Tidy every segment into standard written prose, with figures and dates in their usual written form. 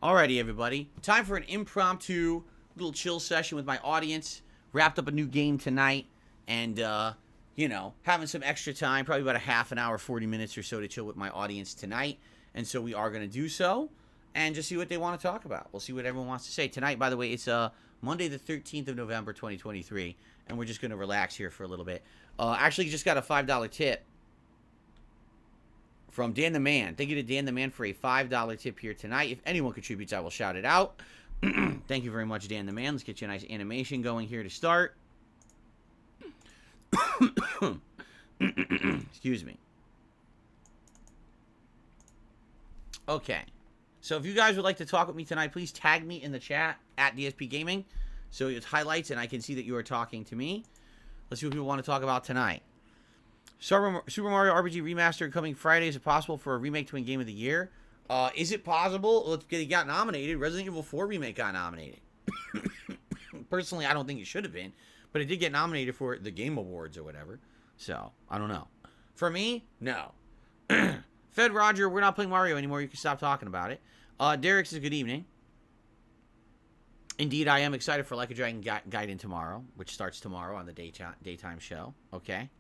Alrighty, everybody. Time for an impromptu little chill session with my audience. Wrapped up a new game tonight, and having some extra time, probably about a half an hour, 40 minutes or so to chill with my audience tonight. And so we are going to do so, and just see what they want to talk about. We'll see what everyone wants to say tonight. By the way, it's Monday, the 13th of November, 2023, and we're just going to relax here for a little bit. Actually, just got a $5 tip from Dan the Man. Thank you to Dan the Man for a $5 tip here tonight. If anyone contributes, I will shout it out. Thank you very much, Dan the Man. Let's get you a nice animation going here to start. Excuse me. Okay. So if you guys would like to talk with me tonight, please tag me in the chat at DSPGaming so it's highlights and I can see that you are talking to me. Let's see what people want to talk about tonight. Super Mario RPG Remastered coming Friday. Is it possible for a remake to win Game of the Year? Is it possible? It got nominated. Resident Evil 4 Remake got nominated. Personally, I don't think it should have been, but it did get nominated for the Game Awards or whatever. So, I don't know. For me, no. Fed Roger, we're not playing Mario anymore. You can stop talking about it. Derek says, good evening. Indeed, I am excited for Like a Dragon Gaiden tomorrow, which starts tomorrow on the daytime show. Okay.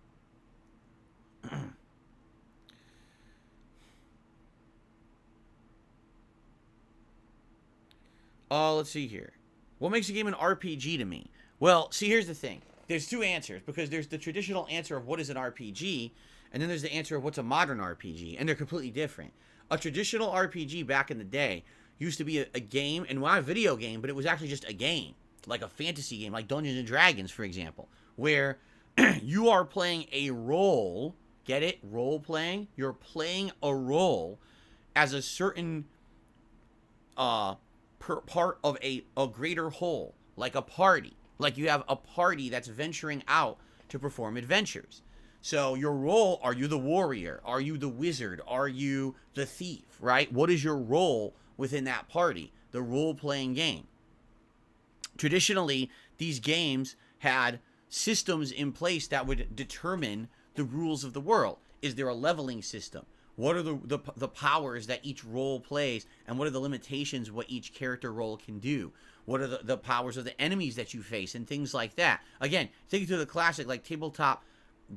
Let's see here. What makes a game an RPG to me? Well, see, here's the thing. There's two answers, because there's the traditional answer of what is an RPG, and then there's the answer of what's a modern RPG, and they're completely different. A traditional RPG back in the day used to be a game, and not a video game, but it was actually just a game, like a fantasy game, like Dungeons and Dragons, for example, where you are playing a role. Get it? Role playing. You're playing a role as a certain part of a greater whole, like a party. Like you have a party that's venturing out to perform adventures. So your role, are you the warrior? Are you the wizard? Are you the thief, right? What is your role within that party? The role-playing game. Traditionally, these games had systems in place that would determine the rules of the world. Is there a leveling system? What are the powers that each role plays, and what are the limitations of what each character role can do? What are the powers of the enemies that you face, and things like that? Again, think it to the classic, like tabletop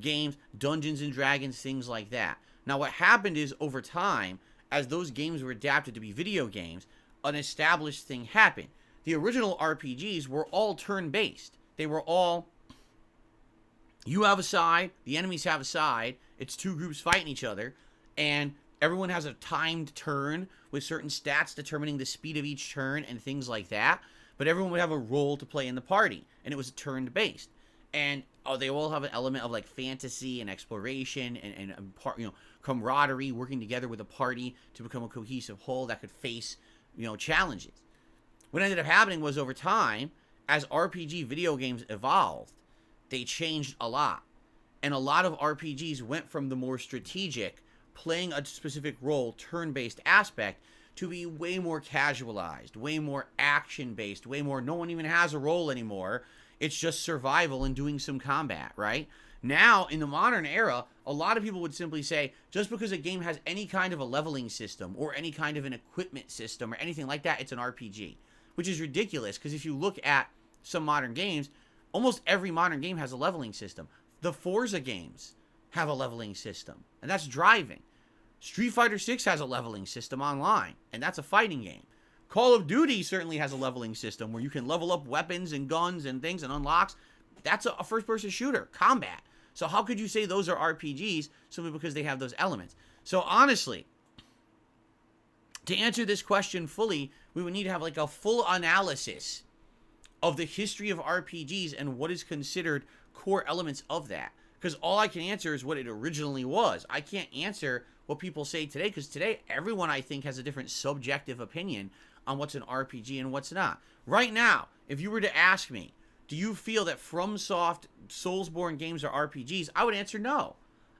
games, Dungeons and Dragons, things like that. Now, what happened is, over time, as those games were adapted to be video games, an established thing happened. The original RPGs were all turn-based. They were all, you have a side, the enemies have a side, it's two groups fighting each other, and everyone has a timed turn with certain stats determining the speed of each turn and things like that. But everyone would have a role to play in the party, and it was turn-based. And they all have an element of like fantasy and exploration and camaraderie, working together with a party to become a cohesive whole that could face challenges. What ended up happening was, over time, as RPG video games evolved, they changed a lot. And a lot of RPGs went from the more strategic, playing a specific role, turn-based aspect, to be way more casualized, way more action-based, way more, no one even has a role anymore. It's just survival and doing some combat, right? Now, in the modern era, a lot of people would simply say, just because a game has any kind of a leveling system or any kind of an equipment system or anything like that, it's an RPG. Which is ridiculous, because if you look at some modern games, almost every modern game has a leveling system. The Forza games have a leveling system, and that's driving. Street Fighter 6 has a leveling system online, and that's a fighting game. Call of Duty certainly has a leveling system where you can level up weapons and guns and things and unlocks. That's a first-person shooter, combat. So how could you say those are RPGs simply because they have those elements? So honestly, to answer this question fully, we would need to have like a full analysis of the history of RPGs and what is considered core elements of that. Because all I can answer is what it originally was. I can't answer what people say today, because today everyone, I think, has a different subjective opinion on what's an RPG and what's not. Right now, if you were to ask me, do you feel that FromSoft Soulsborne games are RPGs? I would answer no.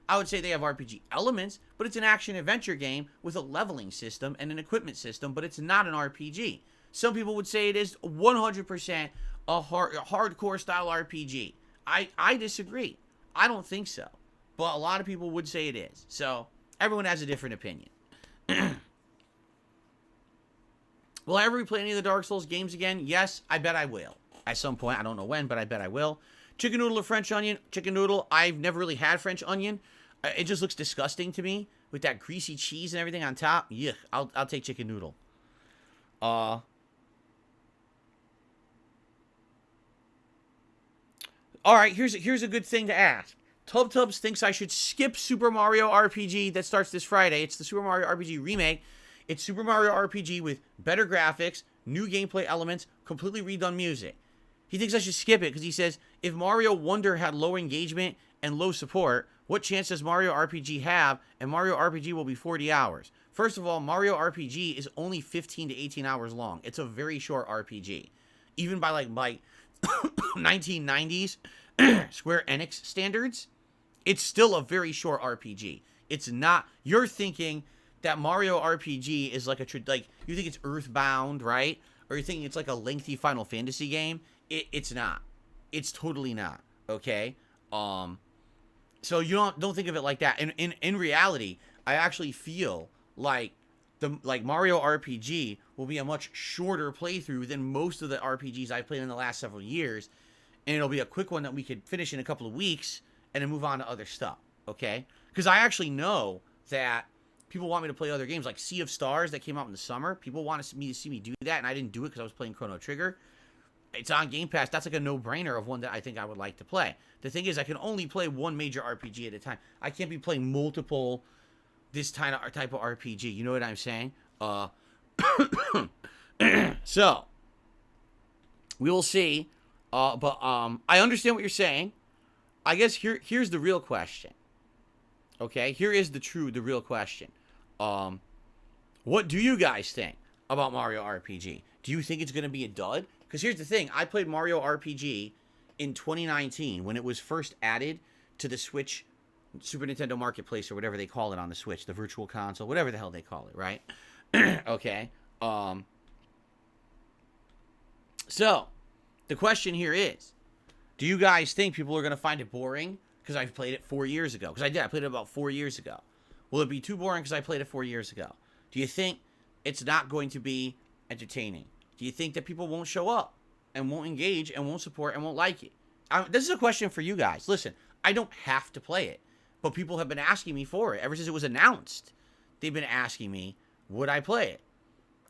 I would say they have RPG elements, but it's an action-adventure game with a leveling system and an equipment system, but it's not an RPG. Some people would say it is 100% a hardcore style RPG. I disagree. I don't think so. But a lot of people would say it is. So, everyone has a different opinion. Will I ever replay any of the Dark Souls games again? Yes, I bet I will. At some point, I don't know when, but I bet I will. Chicken noodle or French onion? Chicken noodle. I've never really had French onion. It just looks disgusting to me with that greasy cheese and everything on top. Yeah, I'll take chicken noodle. All right, here's a good thing to ask. Tub Tubs thinks I should skip Super Mario RPG that starts this Friday. It's the Super Mario RPG remake. It's Super Mario RPG with better graphics, new gameplay elements, completely redone music. He thinks I should skip it because he says, if Mario Wonder had low engagement and low support, what chance does Mario RPG have? And Mario RPG will be 40 hours. First of all, Mario RPG is only 15 to 18 hours long. It's a very short RPG. Even by like 1990s Square Enix standards, it's still a very short RPG. It's not, you're thinking that Mario RPG is like like you think it's Earthbound, right? Or you're thinking it's like a lengthy Final Fantasy game. It's not. It's totally not. Okay? So you don't think of it like that. And in reality, I actually feel like Mario RPG will be a much shorter playthrough than most of the RPGs I've played in the last several years. And it'll be a quick one that we could finish in a couple of weeks and then move on to other stuff. Okay? Because I actually know that people want me to play other games like Sea of Stars that came out in the summer. People want me to see me do that, and I didn't do it because I was playing Chrono Trigger. It's on Game Pass. That's like a no-brainer of one that I think I would like to play. The thing is, I can only play one major RPG at a time. I can't be playing multiple this type of RPG. You know what I'm saying? So we will see. But I understand what you're saying. I guess here's the real question. Okay, here is the real question. What do you guys think about Mario RPG? Do you think it's going to be a dud? Because here's the thing. I played Mario RPG in 2019 when it was first added to the Switch, Super Nintendo Marketplace, or whatever they call it on the Switch, the Virtual Console, whatever the hell they call it, right? Okay. So, the question here is, do you guys think people are going to find it boring because I played it 4 years ago? Because I did. I played it about 4 years ago. Will it be too boring because I played it 4 years ago? Do you think it's not going to be entertaining? Do you think that people won't show up and won't engage and won't support and won't like it? This is a question for you guys. Listen, I don't have to play it, but people have been asking me for it. Ever since it was announced, they've been asking me, would I play it?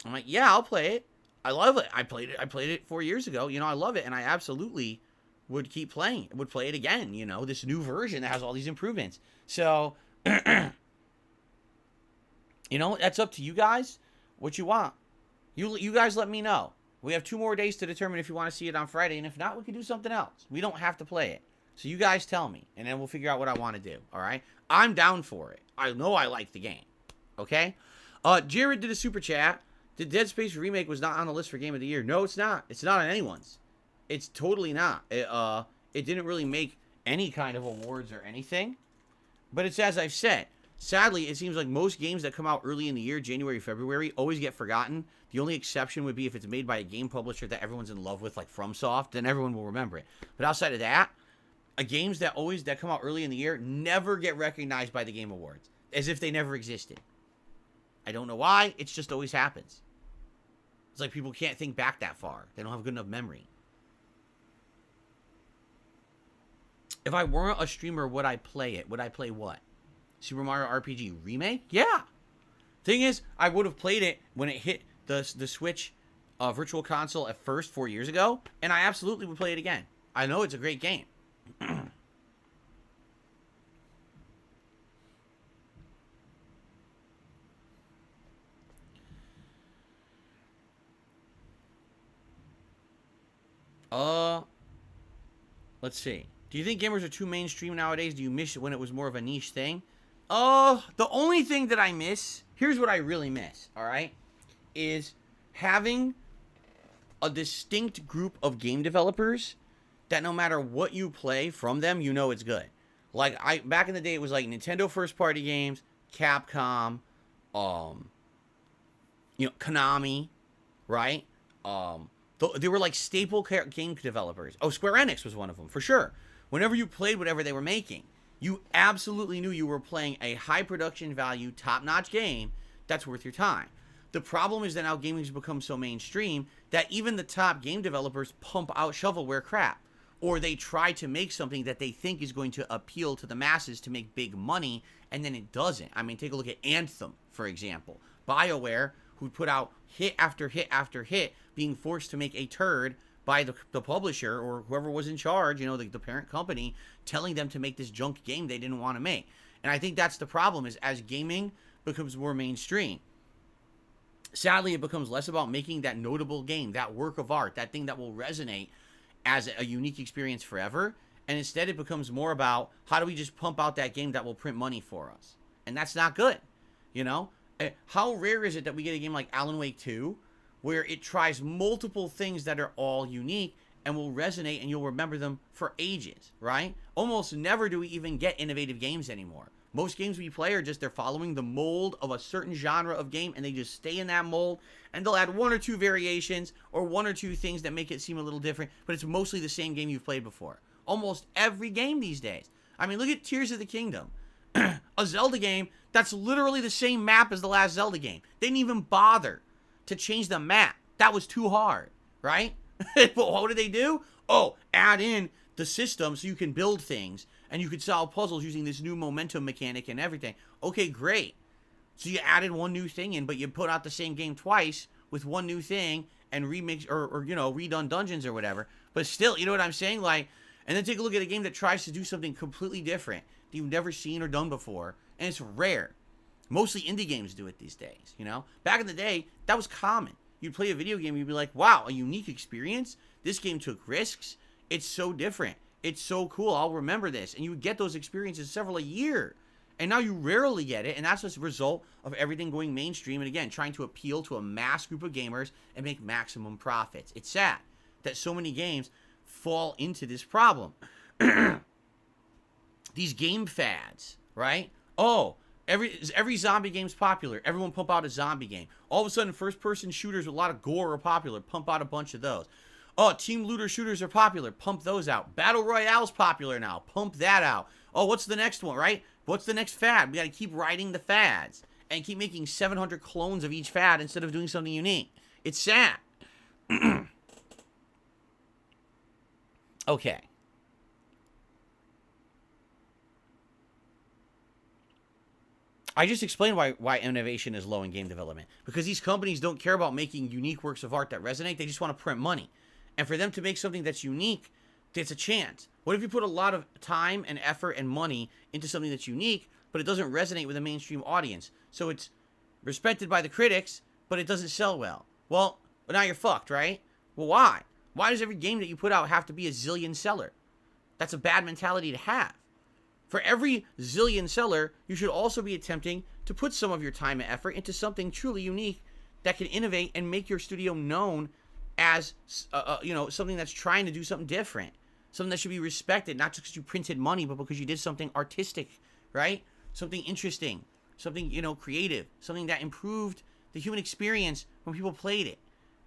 I'm like, yeah, I'll play it. I love it. I played it 4 years ago. You know, I love it, and I absolutely would keep playing it. Would play it again, you know, this new version that has all these improvements. So, you know, that's up to you guys. What you want. You guys let me know. We have 2 more days to determine if you want to see it on Friday, and if not, we can do something else. We don't have to play it. So you guys tell me, and then we'll figure out what I want to do, all right? I'm down for it. I know I like the game, okay? Jared did a super chat. The Dead Space remake was not on the list for Game of the Year. No, it's not. It's not on anyone's. It's totally not. It didn't really make any kind of awards or anything. But it's as I've said. Sadly, it seems like most games that come out early in the year, January, February, always get forgotten. The only exception would be if it's made by a game publisher that everyone's in love with, like FromSoft, then everyone will remember it. But outside of that, games that come out early in the year never get recognized by the Game Awards, as if they never existed. I don't know why. It just always happens. It's like people can't think back that far. They don't have good enough memory. If I weren't a streamer, would I play it? Would I play what? Super Mario RPG Remake? Yeah. Thing is, I would have played it when it hit the Switch Virtual Console at first 4 years ago, and I absolutely would play it again. I know it's a great game. Let's see. Do you think gamers are too mainstream nowadays? Do you miss it when it was more of a niche thing? The only thing that I miss, here's what I really miss, all right, is having a distinct group of game developers that no matter what you play from them, you know it's good. Like, back in the day, it was like Nintendo first-party games, Capcom, Konami, right? They were like staple game developers. Oh, Square Enix was one of them, for sure. Whenever you played whatever they were making, you absolutely knew you were playing a high production value, top-notch game that's worth your time. The problem is that now gaming's become so mainstream that even the top game developers pump out shovelware crap. Or they try to make something that they think is going to appeal to the masses to make big money, and then it doesn't. I mean, take a look at Anthem, for example. BioWare, who put out hit after hit after hit, being forced to make a turd by the publisher or whoever was in charge, the parent company, telling them to make this junk game they didn't want to make. And I think that's the problem, is as gaming becomes more mainstream, sadly, it becomes less about making that notable game, that work of art, that thing that will resonate as a unique experience forever. And instead, it becomes more about how do we just pump out that game that will print money for us. And that's not good. How rare is it that we get a game like Alan Wake 2 where it tries multiple things that are all unique and will resonate and you'll remember them for ages, right? Almost never do we even get innovative games anymore. Most games we play are just, they're following the mold of a certain genre of game, and they just stay in that mold, and they'll add one or two variations or one or two things that make it seem a little different, but it's mostly the same game you've played before. Almost every game these days. I mean, look at Tears of the Kingdom. A Zelda game that's literally the same map as the last Zelda game. They didn't even bother to change the map. That was too hard, right? But what did they do? Oh, add in the system so you can build things and you could solve puzzles using this new momentum mechanic and everything. Okay, great. So you added one new thing in, but you put out the same game twice with one new thing and remix or redone dungeons or whatever. But still, you know what I'm saying? Like, and then take a look at a game that tries to do something completely different that you've never seen or done before, and it's rare. Mostly indie games do it these days, Back in the day, that was common. You'd play a video game, you'd be like, wow, a unique experience? This game took risks. It's so different. It's so cool. I'll remember this. And you would get those experiences several a year. And now you rarely get it. And that's just a result of everything going mainstream. And again, trying to appeal to a mass group of gamers and make maximum profits. It's sad that so many games fall into this problem. These game fads, right? Oh, every zombie game's popular. Everyone pump out a zombie game. All of a sudden, first-person shooters with a lot of gore are popular. Pump out a bunch of those. Oh, team looter shooters are popular. Pump those out. Battle Royale's popular now. Pump that out. Oh, what's the next one, right? What's the next fad? We got to keep riding the fads and keep making 700 clones of each fad instead of doing something unique. It's sad. Okay. I just explained why innovation is low in game development. Because these companies don't care about making unique works of art that resonate. They just want to print money. And for them to make something that's unique, it's a chance. What if you put a lot of time and effort and money into something that's unique, but it doesn't resonate with a mainstream audience? So it's respected by the critics, but it doesn't sell well. Well, now you're fucked, right? Well, why? Why does every game that you put out have to be a zillion seller? That's a bad mentality to have. For every zillion seller, you should also be attempting to put some of your time and effort into something truly unique that can innovate and make your studio known as, something that's trying to do something different. Something that should be respected, not just because you printed money, but because you did something artistic, right? Something interesting, something, creative, something that improved the human experience when people played it.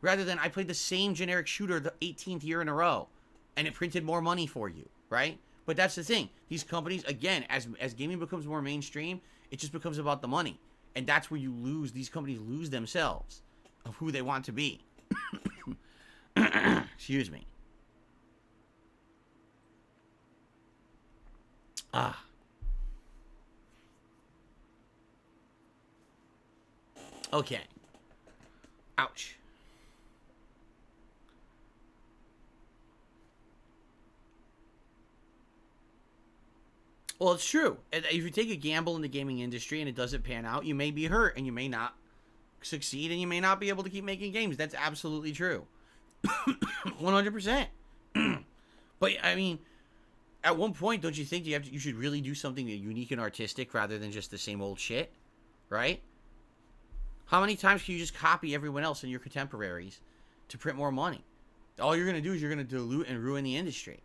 Rather than I played the same generic shooter the 18th year in a row and it printed more money for you, right? But that's the thing. These companies, again, as gaming becomes more mainstream, it just becomes about the money. And that's where these companies lose themselves of who they want to be. Excuse me. Okay. Ouch. Well, it's true. If you take a gamble in the gaming industry and it doesn't pan out, you may be hurt and you may not succeed and you may not be able to keep making games. That's absolutely true. 100%. But, I mean, at one point, don't you think you should really do something unique and artistic rather than just the same old shit? Right? How many times can you just copy everyone else and your contemporaries to print more money? All you're going to do is you're going to dilute and ruin the industry.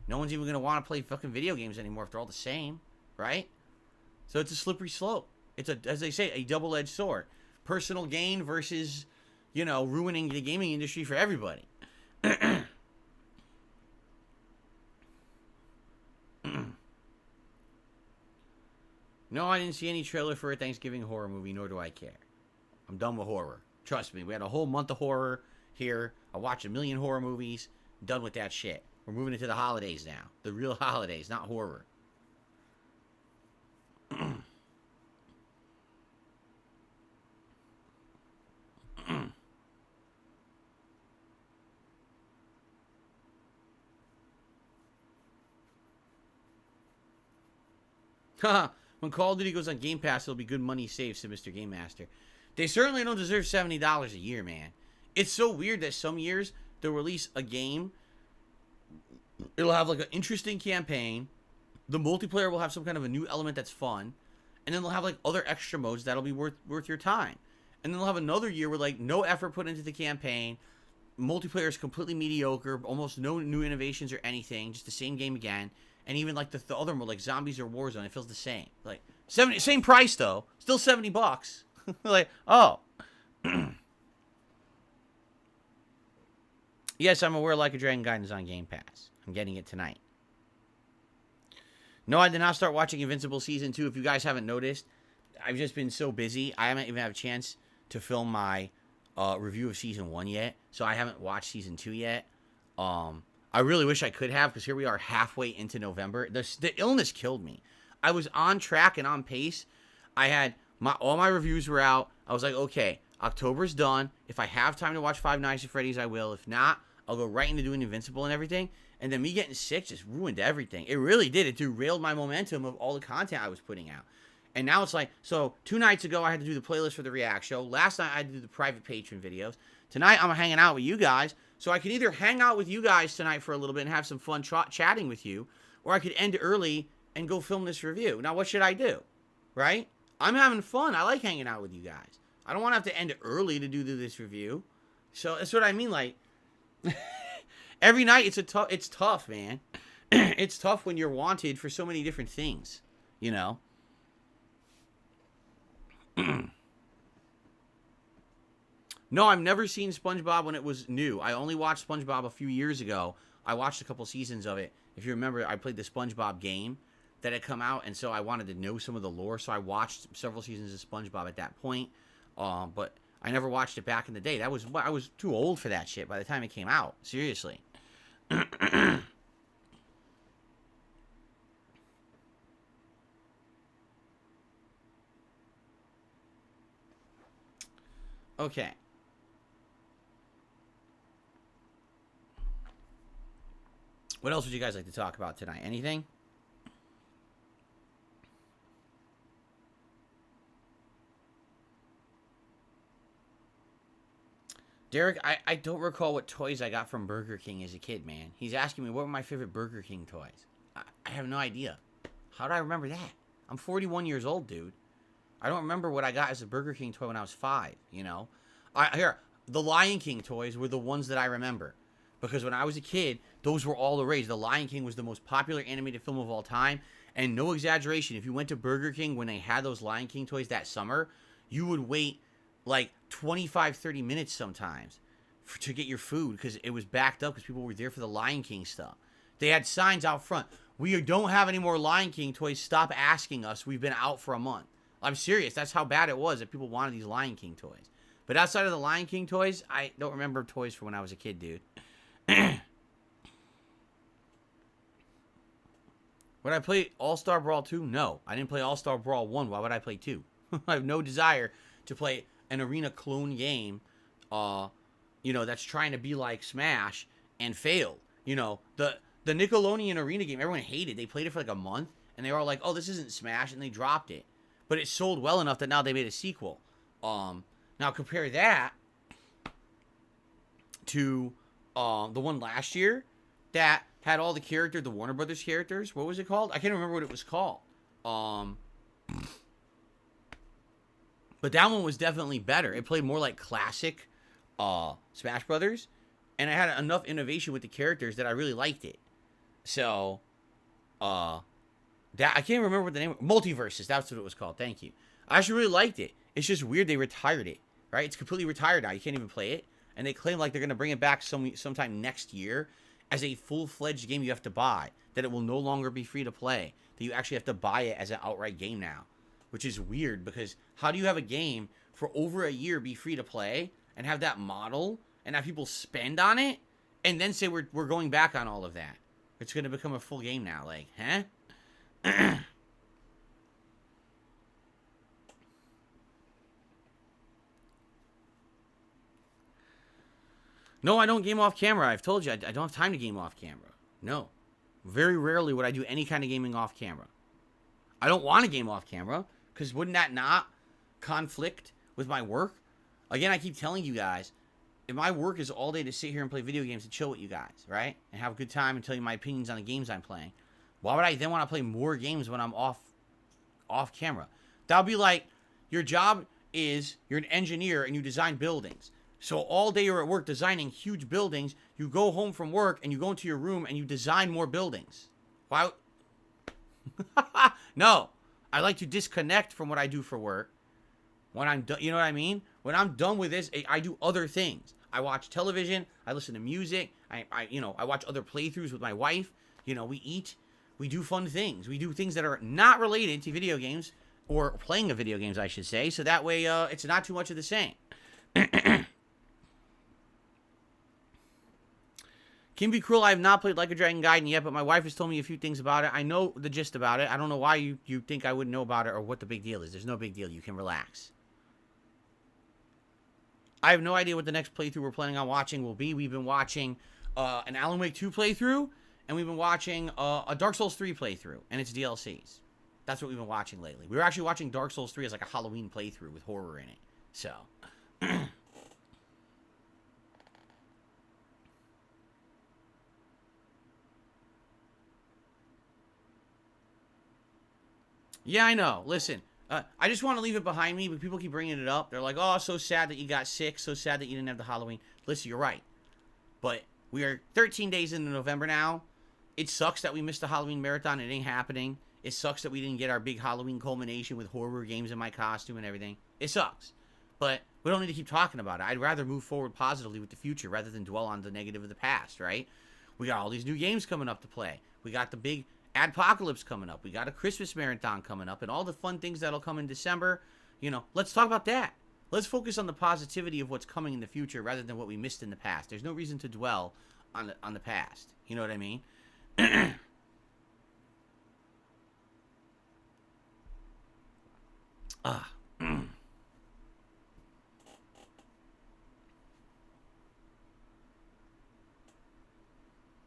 No one's even going to want to play fucking video games anymore if they're all the same, right? So it's a slippery slope. It's, as they say, a double-edged sword. Personal gain versus, ruining the gaming industry for everybody. No, I didn't see any trailer for a Thanksgiving horror movie, nor do I care. I'm done with horror. Trust me, we had a whole month of horror here. I watched a million horror movies. Done with that shit. We're moving into the holidays now. The real holidays, not horror. Haha. When Call of Duty goes on Game Pass, it'll be good money saved, said Mr. Game Master. They certainly don't deserve $70 a year, man. It's so weird that some years they'll release a game. It'll have like an interesting campaign. The multiplayer will have some kind of a new element that's fun. And then they'll have like other extra modes that'll be worth your time. And then they'll have another year with like no effort put into the campaign. Multiplayer is completely mediocre. Almost no new innovations or anything. Just the same game again. And even like the other mode, like Zombies or Warzone, it feels the same. Like same price though. Still $70. Like, oh. Yes, I'm aware Like a Dragon Gaiden is on Game Pass. I'm getting it tonight. No, I did not start watching Invincible Season 2. If you guys haven't noticed, I've just been so busy. I haven't even had a chance to film my review of Season 1 yet. So I haven't watched Season 2 yet. I really wish I could have, because here we are halfway into November. The illness killed me. I was on track and on pace. I had all my reviews were out. I was like, okay, October's done. If I have time to watch Five Nights at Freddy's, I will. If not, I'll go right into doing Invincible and everything. And then me getting sick just ruined everything. It really did. It derailed my momentum of all the content I was putting out. And now it's like, so 2 nights ago, I had to do the playlist for the React show. Last night, I had to do the private patron videos. Tonight, I'm hanging out with you guys. So I could either hang out with you guys tonight for a little bit and have some fun chatting with you, or I could end early and go film this review. Now, what should I do? Right? I'm having fun. I like hanging out with you guys. I don't want to have to end early to do this review. So that's what I mean. Like, every night it's tough, man. It's tough when you're wanted for so many different things, you know? No, I've never seen SpongeBob when it was new. I only watched SpongeBob a few years ago. I watched a couple seasons of it. If you remember, I played the SpongeBob game that had come out, and so I wanted to know some of the lore, so I watched several seasons of SpongeBob at that point. But I never watched it back in the day. I was too old for that shit by the time it came out. Seriously. Okay. What else would you guys like to talk about tonight? Anything? Derek, I don't recall what toys I got from Burger King as a kid, man. He's asking me what were my favorite Burger King toys. I have no idea. How do I remember that? I'm 41 years old, dude. I don't remember what I got as a Burger King toy when I was 5, you know? The Lion King toys were the ones that I remember. Because when I was a kid, those were all the rage. The Lion King was the most popular animated film of all time. And no exaggeration, if you went to Burger King when they had those Lion King toys that summer, you would wait like 25, 30 minutes sometimes to get your food because it was backed up because people were there for the Lion King stuff. They had signs out front. We don't have any more Lion King toys. Stop asking us. We've been out for a month. I'm serious. That's how bad it was that people wanted these Lion King toys. But outside of the Lion King toys, I don't remember toys from when I was a kid, dude. Would I play All-Star Brawl 2? No. I didn't play All-Star Brawl 1. Why would I play 2? I have no desire to play an arena clone game, that's trying to be like Smash and failed. You know, the Nickelodeon arena game, everyone hated. They played it for like a month, and they were all like, oh, this isn't Smash, and they dropped it. But it sold well enough that now they made a sequel. Now compare that to the one last year that had all the Warner Brothers characters. What was it called? I can't remember what it was called. But that one was definitely better. It played more like classic Smash Brothers, and it had enough innovation with the characters that I really liked it. So, that I can't remember what the name. Multiverses. That's what it was called. Thank you. I actually really liked it. It's just weird they retired it. Right? It's completely retired now. You can't even play it. And they claim like they're going to bring it back sometime next year as a full-fledged game you have to buy. That it will no longer be free to play. That you actually have to buy it as an outright game now. Which is weird because how do you have a game for over a year be free to play and have that model and have people spend on it and then say we're going back on all of that. It's going to become a full game now. Like, huh? No, I don't game off camera. I've told you, I don't have time to game off camera. No. Very rarely would I do any kind of gaming off camera. I don't want to game off camera, because wouldn't that not conflict with my work? Again, I keep telling you guys, if my work is all day to sit here and play video games and chill with you guys, right? And have a good time and tell you my opinions on the games I'm playing, why would I then want to play more games when I'm off camera? That would be like, your job is, you're an engineer and you design buildings. So all day you're at work designing huge buildings. You go home from work and you go into your room and you design more buildings. Why? No. I like to disconnect from what I do for work. When I'm done, you know what I mean? When I'm done with this, I do other things. I watch television. I listen to music. I watch other playthroughs with my wife. You know, we eat. We do fun things. We do things that are not related to video games, or playing of video games, I should say. So that way, it's not too much of the same. Can be cruel. I have not played Like a Dragon Gaiden yet, but my wife has told me a few things about it. I know the gist about it. I don't know why you think I wouldn't know about it or what the big deal is. There's no big deal. You can relax. I have no idea what the next playthrough we're planning on watching will be. We've been watching an Alan Wake 2 playthrough, and we've been watching a Dark Souls 3 playthrough, and its DLCs. That's what we've been watching lately. We were actually watching Dark Souls 3 as like a Halloween playthrough with horror in it. So... Yeah, I know. Listen, I just want to leave it behind me, but people keep bringing it up. They're like, oh, so sad that you got sick, so sad that you didn't have the Halloween. Listen, you're right. But we are 13 days into November now. It sucks that we missed the Halloween marathon. It ain't happening. It sucks that we didn't get our big Halloween culmination with horror games in my costume and everything. It sucks. But we don't need to keep talking about it. I'd rather move forward positively with the future rather than dwell on the negative of the past, right? We got all these new games coming up to play. We got the big... Adpocalypse coming up. We got a Christmas marathon coming up and all the fun things that'll come in December. You know, let's talk about that. Let's focus on the positivity of what's coming in the future rather than what we missed in the past. There's no reason to dwell on the past. You know what I mean?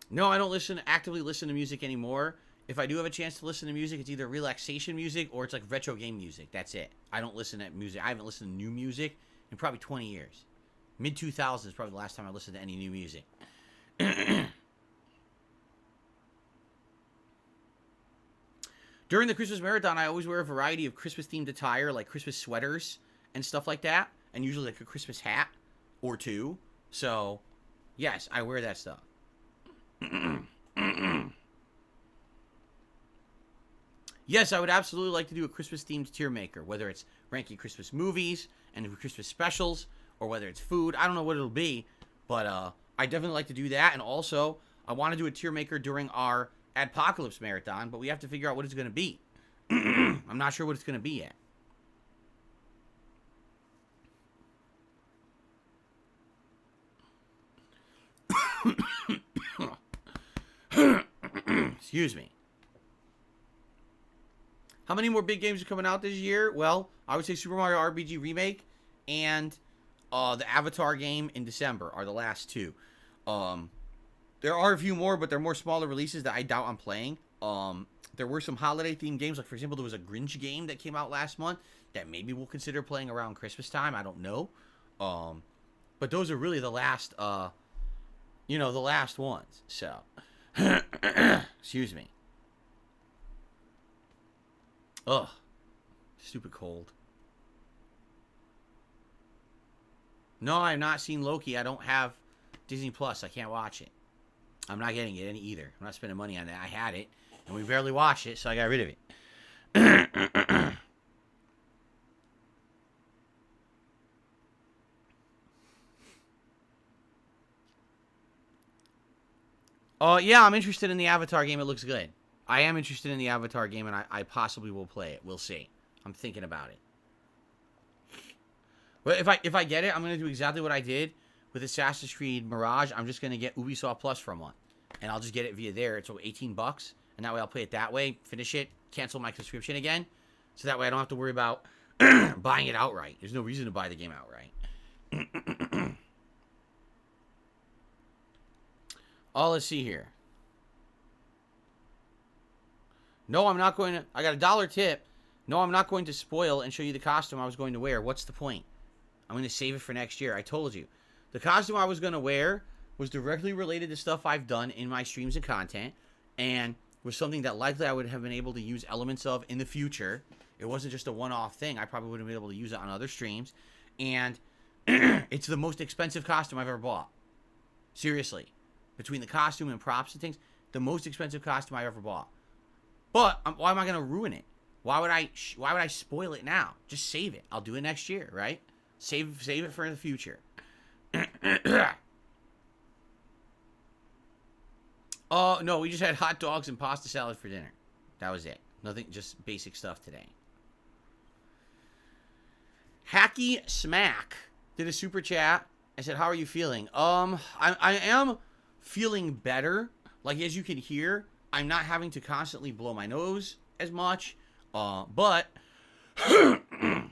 No, I don't actively listen to music anymore. If I do have a chance to listen to music, it's either relaxation music or it's like retro game music. That's it. I don't listen to music. I haven't listened to new music in probably 20 years. Mid-2000s is probably the last time I listened to any new music. During the Christmas marathon, I always wear a variety of Christmas-themed attire, like Christmas sweaters and stuff like that, and usually like a Christmas hat or two. So, yes, I wear that stuff. Yes, I would absolutely like to do a Christmas-themed tier maker, whether it's ranking Christmas movies and Christmas specials, or whether it's food. I don't know what it'll be, but I definitely like to do that. And also, I want to do a tier maker during our Adpocalypse marathon, but we have to figure out what it's going to be. I'm not sure what it's going to be yet. Excuse me. How many more big games are coming out this year? Well, I would say Super Mario RPG Remake and the Avatar game in December are the last two. There are a few more, but they're more smaller releases that I doubt I'm playing. There were some holiday-themed games. Like, for example, there was a Grinch game that came out last month that maybe we'll consider playing around Christmas time. I don't know. But those are really the last, the last ones. So, excuse me. Ugh. Stupid cold. No, I've not seen Loki. I don't have Disney Plus. I can't watch it. I'm not getting it either. I'm not spending money on that. I had it, and we barely watched it, so I got rid of it. Yeah, I'm interested in the Avatar game. It looks good. I am interested in the Avatar game, and I possibly will play it. We'll see. I'm thinking about it. But if I get it, I'm gonna do exactly what I did with Assassin's Creed Mirage. I'm just gonna get Ubisoft Plus for a month, and I'll just get it via there. It's $18, and that way I'll play it that way, finish it, cancel my subscription again, so that way I don't have to worry about buying it outright. There's no reason to buy the game outright. Oh, let's see here. No, I'm not going to. I got $1 tip. No, I'm not going to spoil and show you the costume I was going to wear. What's the point? I'm going to save it for next year. I told you. The costume I was going to wear was directly related to stuff I've done in my streams and content, and was something that likely I would have been able to use elements of in the future. It wasn't just a one-off thing. I probably would have been able to use it on other streams. And it's the most expensive costume I've ever bought. Seriously. Between the costume and props and things, the most expensive costume I ever bought. But why am I going to ruin it? Why would I spoil it now? Just save it. I'll do it next year, right? Save it for the future. Oh, no, we just had hot dogs and pasta salad for dinner. That was it. Nothing, just basic stuff today. Hacky Smack did a super chat. I said, how are you feeling? I am feeling better. Like, as you can hear, I'm not having to constantly blow my nose as much. But I'm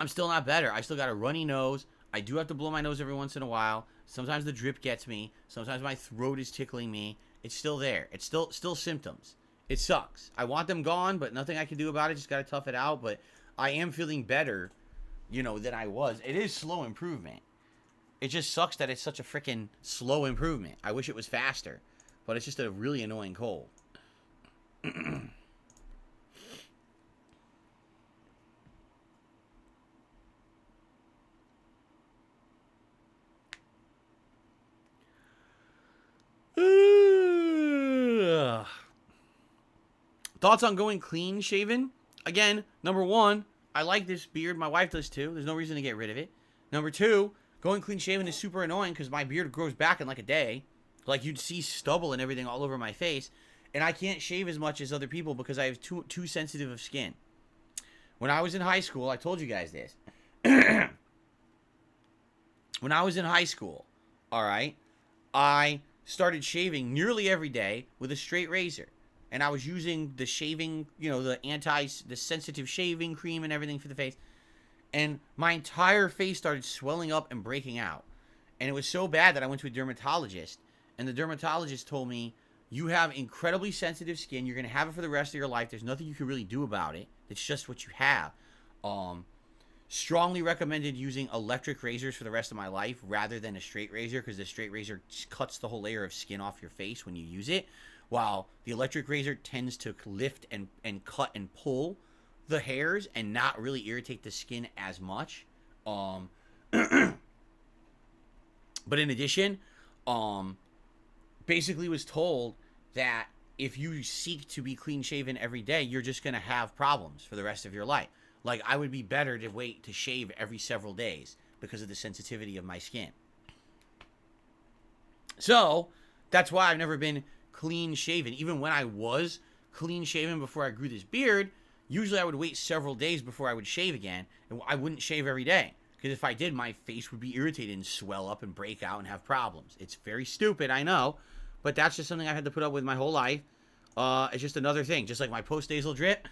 still not better. I still got a runny nose. I do have to blow my nose every once in a while. Sometimes the drip gets me. Sometimes my throat is tickling me. It's still there. It's still symptoms. It sucks. I want them gone, but nothing I can do about it. Just got to tough it out. But I am feeling better, you know, than I was. It is slow improvement. It just sucks that it's such a freaking slow improvement. I wish it was faster. But it's just a really annoying cold. Thoughts on going clean shaven? Again, number one, I like this beard. My wife does too. There's no reason to get rid of it. Number two, going clean shaven is super annoying because my beard grows back in like a day. Like, you'd see stubble and everything all over my face. And I can't shave as much as other people because I have too sensitive of skin. When I was in high school, I told you guys this. When I was in high school, all right, I started shaving nearly every day with a straight razor. And I was using the shaving, you know, the sensitive shaving cream and everything for the face. And my entire face started swelling up and breaking out. And it was so bad that I went to a dermatologist. And the dermatologist told me, you have incredibly sensitive skin. You're going to have it for the rest of your life. There's nothing you can really do about it. It's just what you have. Strongly recommended using electric razors for the rest of my life rather than a straight razor, because the straight razor cuts the whole layer of skin off your face when you use it, while the electric razor tends to lift and cut and pull the hairs and not really irritate the skin as much. But in addition, basically was told that if you seek to be clean shaven every day, you're just going to have problems for the rest of your life. Like, I would be better to wait to shave every several days because of the sensitivity of my skin. So, that's why I've never been clean shaven. Even when I was clean shaven before I grew this beard, usually I would wait several days before I would shave again, and I wouldn't shave every day. Because if I did, my face would be irritated and swell up and break out and have problems. It's very stupid, I know, but that's just something I've had to put up with my whole life. It's just another thing. Just like my post-nasal drip.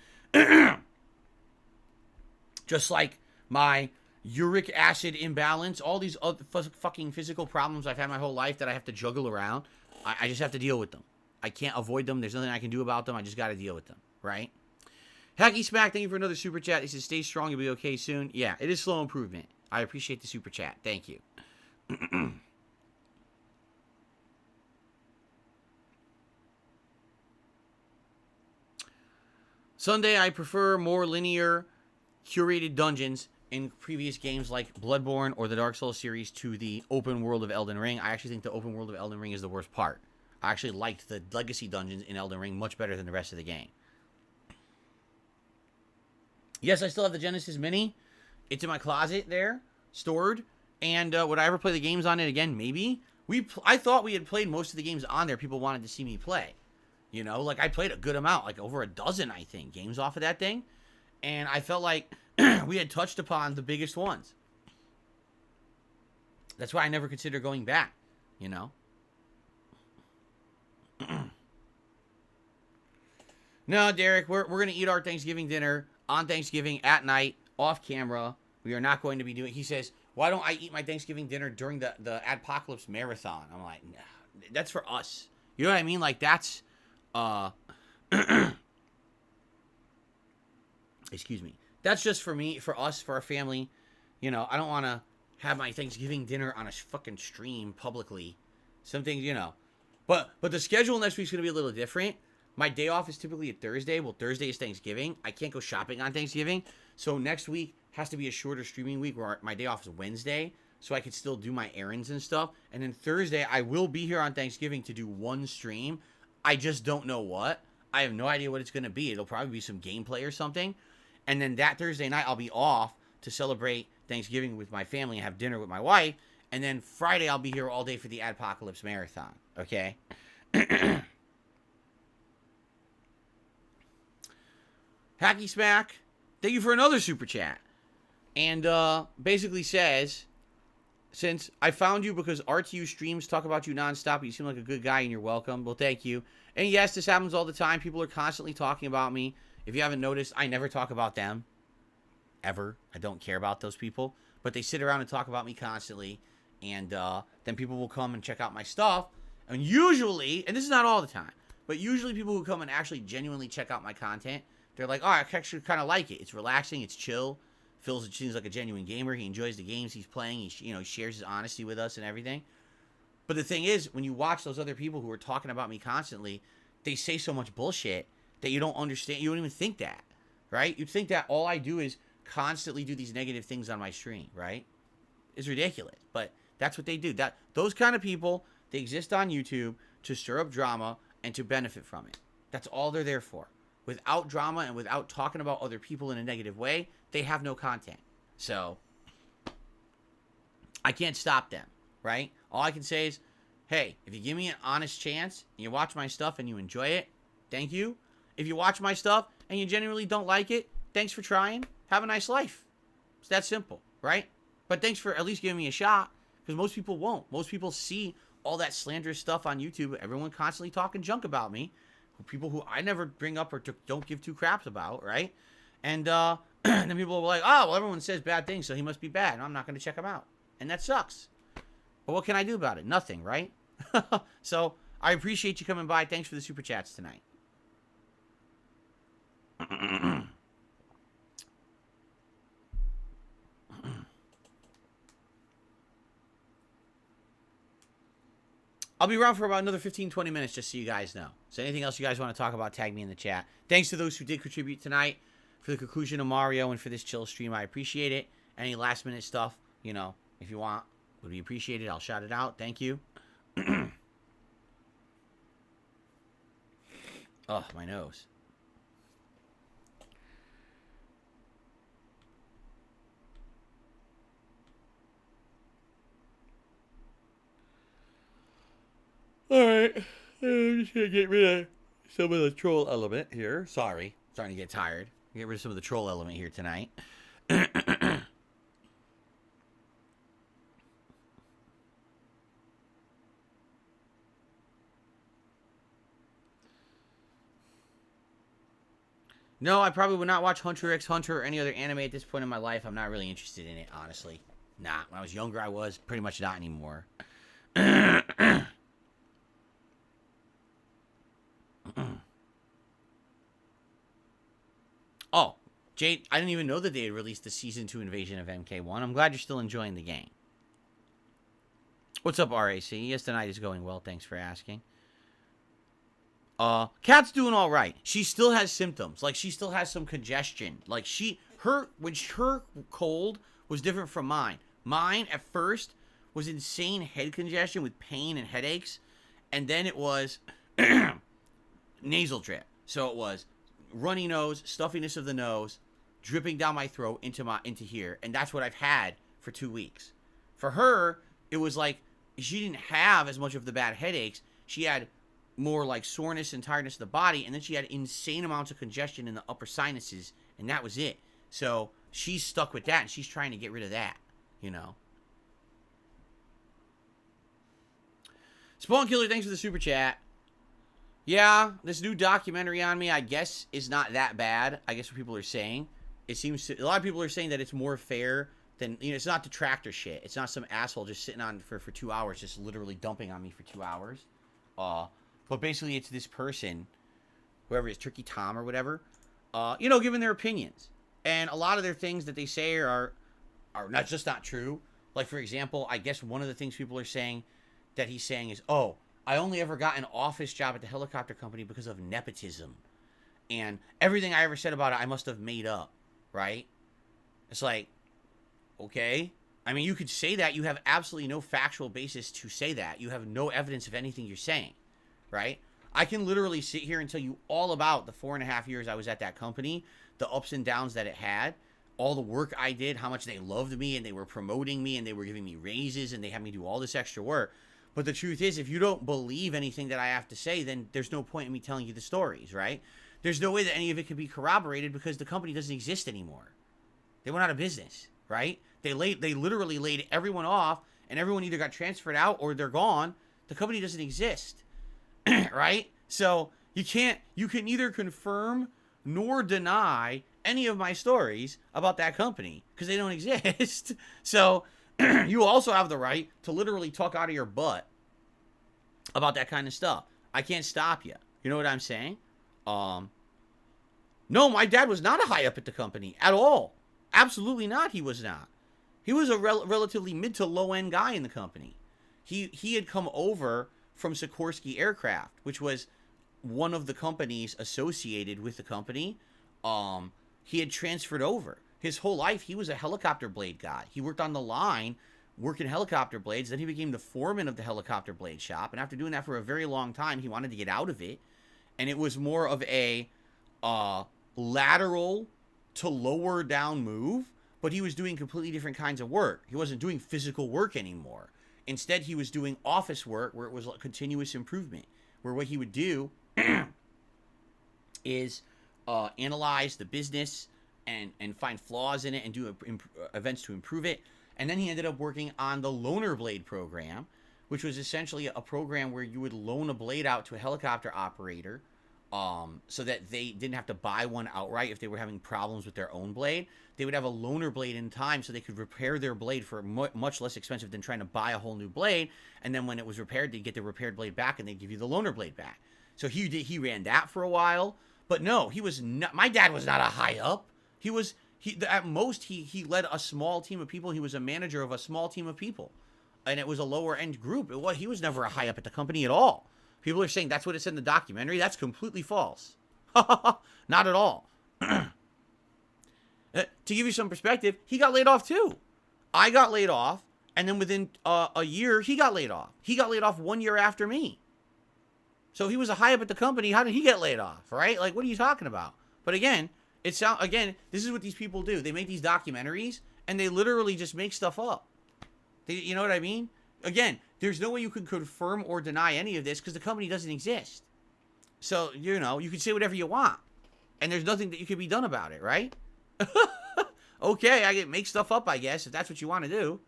Just like my uric acid imbalance. All these other fucking physical problems I've had my whole life that I have to juggle around. I just have to deal with them. I can't avoid them. There's nothing I can do about them. I just got to deal with them, right? Hacky Smack, thank you for another super chat. He says, stay strong. You'll be okay soon. Yeah, it is slow improvement. I appreciate the super chat. Thank you. Sunday, I prefer more linear, curated dungeons in previous games like Bloodborne or the Dark Souls series to the open world of Elden Ring. I actually think the open world of Elden Ring is the worst part. I actually liked the legacy dungeons in Elden Ring much better than the rest of the game. Yes, I still have the Genesis Mini. It's in my closet there, stored. And would I ever play the games on it again? Maybe. I thought we had played most of the games on there people wanted to see me play. You know, like I played a good amount, like over a dozen, I think, games off of that thing. And I felt like we had touched upon the biggest ones. That's why I never consider going back, you know? No, Derek, we're going to eat our Thanksgiving dinner on Thanksgiving at night, off camera. We are not going to be doing... He says, why don't I eat my Thanksgiving dinner during the Adpocalypse Marathon? I'm like, nah, that's for us. You know what I mean? Like, that's... excuse me. That's just for me, for us, for our family. You know, I don't want to have my Thanksgiving dinner on a fucking stream publicly. Some things, you know. But the schedule next week's going to be a little different. My day off is typically a Thursday. Well, Thursday is Thanksgiving. I can't go shopping on Thanksgiving. So next week has to be a shorter streaming week where my day off is Wednesday. So I can still do my errands and stuff. And then Thursday, I will be here on Thanksgiving to do one stream. I just don't know what. I have no idea what it's going to be. It'll probably be some gameplay or something. And then that Thursday night, I'll be off to celebrate Thanksgiving with my family and have dinner with my wife. And then Friday, I'll be here all day for the Adpocalypse Marathon. Okay? Hacky Smack, thank you for another super chat. And basically says, since I found you because RTU streams talk about you nonstop, you seem like a good guy and you're welcome. Well, thank you. And yes, this happens all the time. People are constantly talking about me. If you haven't noticed, I never talk about them. Ever. I don't care about those people. But they sit around and talk about me constantly. And then people will come and check out my stuff. And usually, and this is not all the time, but usually people who come and actually genuinely check out my content, they're like, oh, I actually kind of like it. It's relaxing. It's chill. Phil seems like a genuine gamer. He enjoys the games he's playing. He shares his honesty with us and everything. But the thing is, when you watch those other people who are talking about me constantly, they say so much bullshit that you don't understand. You don't even think that, right? You'd think that all I do is constantly do these negative things on my stream, right? It's ridiculous. But that's what they do. Those kind of people, they exist on YouTube to stir up drama and to benefit from it. That's all they're there for. Without drama and without talking about other people in a negative way, they have no content. So, I can't stop them, right? All I can say is, hey, if you give me an honest chance, and you watch my stuff and you enjoy it, thank you. If you watch my stuff and you genuinely don't like it, thanks for trying. Have a nice life. It's that simple, right? But thanks for at least giving me a shot, because most people won't. Most people see all that slanderous stuff on YouTube, everyone constantly talking junk about me, people who I never bring up or don't give two craps about, right? And then people are like, oh, well, everyone says bad things, so he must be bad, and I'm not going to check him out. And that sucks. But what can I do about it? Nothing, right? So, I appreciate you coming by. Thanks for the super chats tonight. I'll be around for about another 15-20 minutes, just so you guys know. So anything else you guys want to talk about, tag me in the chat. Thanks to those who did contribute tonight for the conclusion of Mario and for this chill stream. I appreciate it. Any last-minute stuff, if you want, would be appreciated. I'll shout it out. Thank you. Oh, my nose. Alright, I'm just gonna get rid of some of the troll element here. Sorry, starting to get tired. Get rid of some of the troll element here tonight. No, I probably would not watch Hunter x Hunter or any other anime at this point in my life. I'm not really interested in it, honestly. Nah, when I was younger I was. Pretty much not anymore. Oh, Jade, I didn't even know that they had released the Season 2 Invasion of MK1. I'm glad you're still enjoying the game. What's up, RAC? Yes, tonight is going well. Thanks for asking. Kat's doing all right. She still has symptoms. Like, she still has some congestion. Like, her cold was different from mine. Mine, at first, was insane head congestion with pain and headaches. And then it was nasal drip. So it was runny nose, stuffiness of the nose, dripping down my throat into here. And that's what I've had for 2 weeks. For her, it was like she didn't have as much of the bad headaches. She had more like soreness and tiredness of the body, and then she had insane amounts of congestion in the upper sinuses and that was it. So she's stuck with that, and she's trying to get rid of that, you know. Spawn Killer, thanks for the super chat. Yeah, this new documentary on me, I guess, is not that bad. I guess what people are saying. It seems to, a lot of people are saying that it's more fair than, you know, it's not detractor shit. It's not some asshole just sitting on for 2 hours, just literally dumping on me for 2 hours. But basically it's this person, whoever it is, Turkey Tom or whatever, you know, giving their opinions. And a lot of their things that they say are not just not true. Like, for example, I guess one of the things people are saying that he's saying is, oh, I only ever got an office job at the helicopter company because of nepotism. And everything I ever said about it, I must have made up, right? It's like, okay. I mean, you could say that. You have absolutely no factual basis to say that. You have no evidence of anything you're saying, right? I can literally sit here and tell you all about the 4.5 years I was at that company, the ups and downs that it had, all the work I did, how much they loved me, and they were promoting me, and they were giving me raises, and they had me do all this extra work. But the truth is, if you don't believe anything that I have to say, then there's no point in me telling you the stories, right? There's no way that any of it can be corroborated because the company doesn't exist anymore. They went out of business, right? They literally laid everyone off, and everyone either got transferred out or they're gone. The company doesn't exist, right? So you can neither confirm nor deny any of my stories about that company because they don't exist. So you also have the right to literally talk out of your butt about that kind of stuff. I can't stop you. You know what I'm saying? No, my dad was not a high up at the company at all. Absolutely not. He was not. He was a relatively mid to low end guy in the company. He had come over from Sikorsky Aircraft, which was one of the companies associated with the company. He had transferred over. His whole life, he was a helicopter blade guy. He worked on the line, working helicopter blades. Then he became the foreman of the helicopter blade shop. And after doing that for a very long time, he wanted to get out of it. And it was more of a lateral to lower down move. But he was doing completely different kinds of work. He wasn't doing physical work anymore. Instead, he was doing office work where it was like continuous improvement. Where what he would do is analyze the business and find flaws in it and do events to improve it. And then he ended up working on the loaner blade program, which was essentially a program where you would loan a blade out to a helicopter operator so that they didn't have to buy one outright if they were having problems with their own blade. They would have a loaner blade in time so they could repair their blade for much less expensive than trying to buy a whole new blade. And then when it was repaired, they'd get the repaired blade back and they'd give you the loaner blade back. So he ran that for a while. But no, he was not, my dad was not a high up. At most, he led a small team of people. He was a manager of a small team of people. And it was a lower end group. He was never a high up at the company at all. People are saying that's what it said in the documentary. That's completely false. Not at all. To give you some perspective, he got laid off too. I got laid off. And then within a year, he got laid off. He got laid off 1 year after me. So he was a high up at the company. How did he get laid off, right? Like, what are you talking about? But again, this is what these people do. They make these documentaries, and they literally just make stuff up. You know what I mean? Again, there's no way you can confirm or deny any of this because the company doesn't exist. So, you know, you can say whatever you want, and there's nothing that you can be done about it, right? Okay, I can make stuff up, I guess, if that's what you want to do.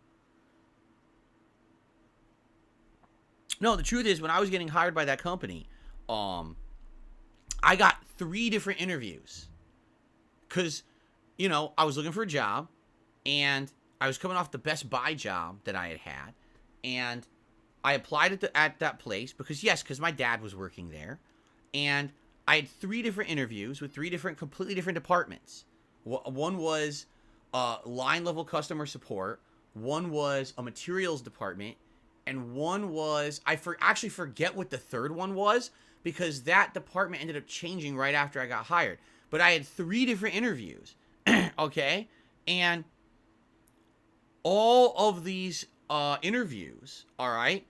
No, the truth is, when I was getting hired by that company, I got 3 different interviews. Because, you know, I was looking for a job, and I was coming off the Best Buy job that I had. And I applied at that place because my dad was working there. And I had 3 different interviews with 3 completely different departments. One was line level customer support. One was a materials department. And one was, actually forget what the third one was because that department ended up changing right after I got hired. But I had 3 different interviews, okay? And all of these interviews, all right,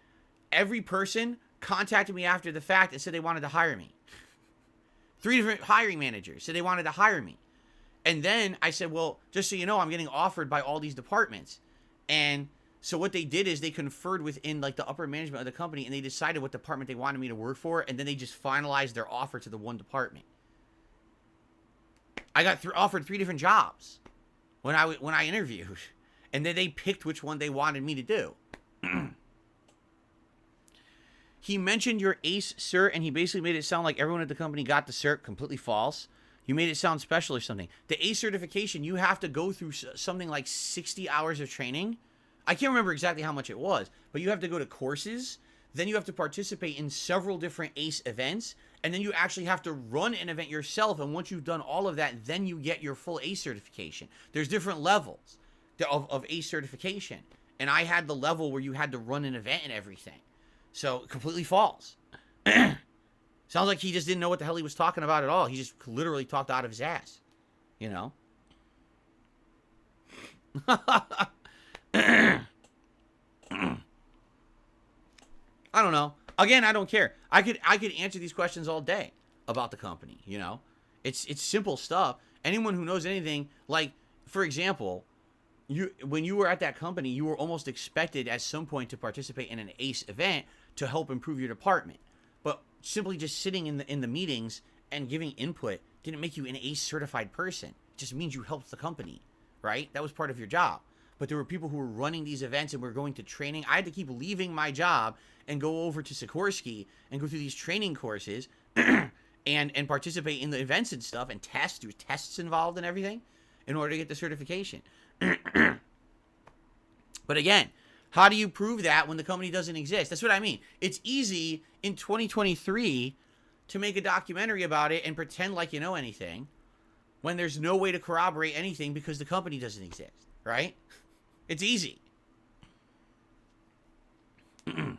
every person contacted me after the fact and said they wanted to hire me. 3 different hiring managers said they wanted to hire me. And then I said, well, just so you know, I'm getting offered by all these departments. And so what they did is they conferred within like the upper management of the company and they decided what department they wanted me to work for. And then they just finalized their offer to the one department. I got offered 3 different jobs when I interviewed, and then they picked which one they wanted me to do. He mentioned your ACE cert, and he basically made it sound like everyone at the company got the cert. Completely false. You made it sound special or something. The ACE certification, you have to go through something like 60 hours of training. I can't remember exactly how much it was, but you have to go to courses. Then you have to participate in several different ACE events, and then you actually have to run an event yourself. And once you've done all of that, then you get your full ACE certification. There's different levels of ACE certification, and I had the level where you had to run an event and everything. So, completely false. Sounds like he just didn't know what the hell he was talking about at all. He just literally talked out of his ass. You know? I don't know. Again, I don't care. I could answer these questions all day about the company, you know? It's simple stuff. Anyone who knows anything, like, for example, when you were at that company, you were almost expected at some point to participate in an ACE event to help improve your department. But simply just sitting in the meetings and giving input didn't make you an ACE certified person. It just means you helped the company, right? That was part of your job. But there were people who were running these events and were going to training. I had to keep leaving my job and go over to Sikorsky and go through these training courses and participate in the events and stuff and test. There were tests involved and everything in order to get the certification. But again, how do you prove that when the company doesn't exist? That's what I mean. It's easy in 2023 to make a documentary about it and pretend like you know anything when there's no way to corroborate anything because the company doesn't exist, right? It's easy. Have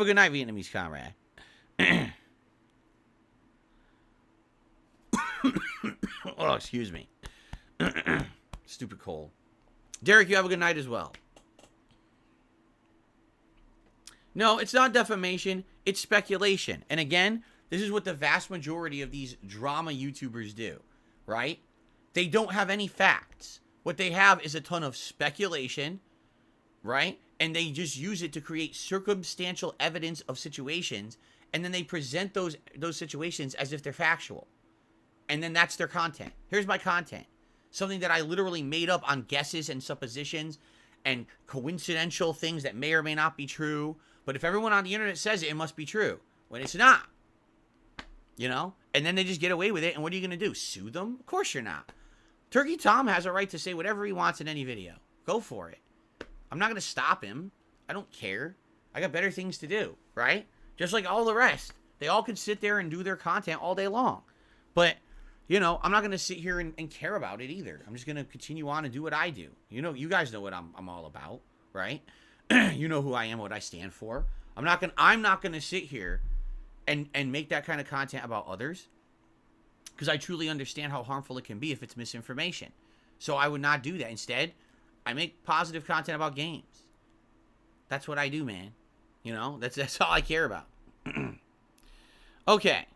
a good night, Vietnamese comrade. Oh, excuse me. Stupid cold. Derek, you have a good night as well. No, it's not defamation. It's speculation. And again, this is what the vast majority of these drama YouTubers do, right? They don't have any facts. What they have is a ton of speculation, right? And they just use it to create circumstantial evidence of situations, and then they present those situations as if they're factual. And then that's their content. Here's my content. Something that I literally made up on guesses and suppositions and coincidental things that may or may not be true. But if everyone on the internet says it, it must be true. When it's not. You know? And then they just get away with it. And what are you going to do? Sue them? Of course you're not. Turkey Tom has a right to say whatever he wants in any video. Go for it. I'm not going to stop him. I don't care. I got better things to do. Right? Just like all the rest. They all can sit there and do their content all day long. But... you know, I'm not going to sit here and care about it either. I'm just going to continue on and do what I do. You know, you guys know what I'm all about, right? You know who I am, what I stand for. I'm not going to sit here and make that kind of content about others because I truly understand how harmful it can be if it's misinformation. So I would not do that. Instead, I make positive content about games. That's what I do, man. You know, that's all I care about. Okay.